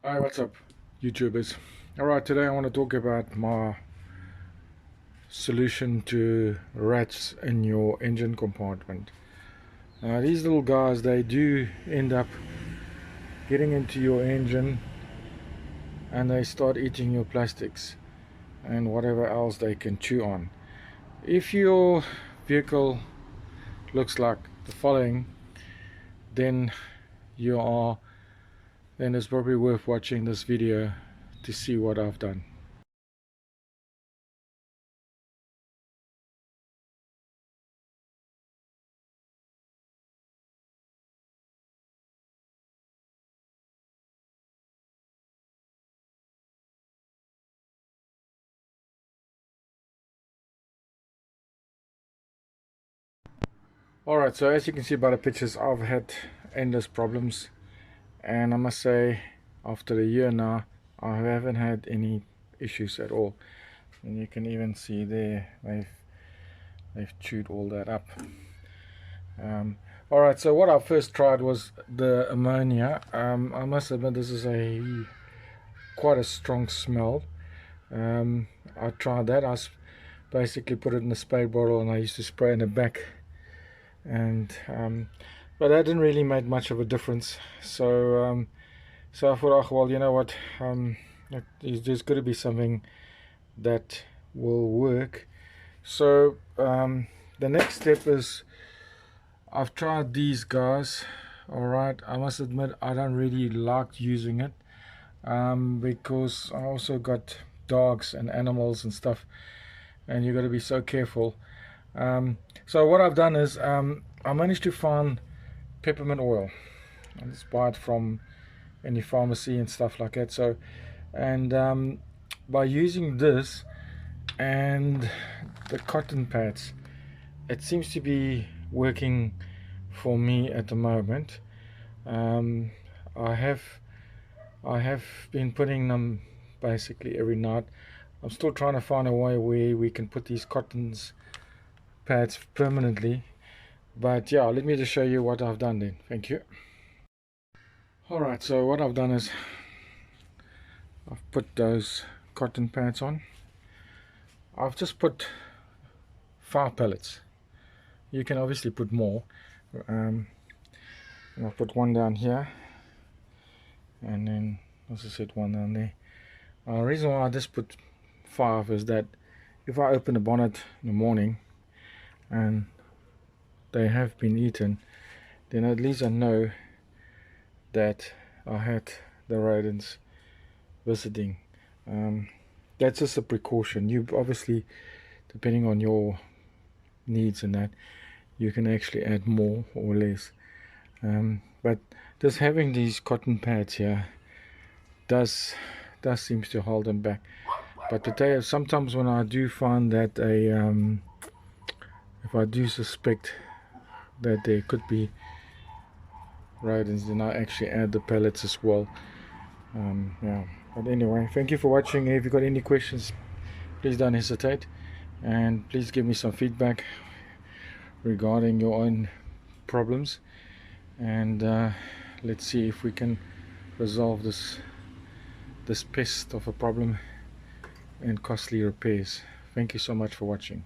Hi, what's up, YouTubers? Alright, today I want to talk about my solution to rats in your engine compartment. These little guys, they do end up getting into your engine and they start eating your plastics and whatever else they can chew on. If your vehicle looks like the following, then then it's probably worth watching this video to see what I've done. Alright, so as you can see by the pictures, I've had endless problems, and I must say after a year now I haven't had any issues at all. And you can even see there they've chewed all that up. Alright, so what I first tried was the ammonia. I must admit this is quite a strong smell. I tried that. Basically put it in a spray bottle and I used to spray in the back, and but that didn't really make much of a difference. So I thought, oh well, you know what, there's got to be something that will work. So the next step is I've tried these guys. Alright, I must admit I don't really like using it, because I also got dogs and animals and stuff, and you got to be so careful. So what I've done is I managed to find peppermint oil. I just buy it from any pharmacy and stuff like that. So, and by using this and the cotton pads, it seems to be working for me at the moment. I have been putting them basically every night. I'm still trying to find a way where we can put these cotton pads permanently, but yeah, let me just show you what I've done then. Thank you. Alright, so what I've done is I've put those cotton pads on. I've just put 5 pellets. You can obviously put more. And I'll put one down here, and then, as I said, one down there. The reason why I just put 5 is that if I open the bonnet in the morning and they have been eaten, then at least I know that I had the rodents visiting. That's just a precaution. You obviously, depending on your needs and that, you can actually add more or less. But just having these cotton pads here does seems to hold them back. But today, sometimes when I do find that if I do suspect that there could be rodents, then I actually add the pellets as well. Yeah, but anyway, thank you for watching. If you've got any questions, please don't hesitate, and please give me some feedback regarding your own problems, and let's see if we can resolve this pest of a problem and costly repairs. Thank you so much for watching.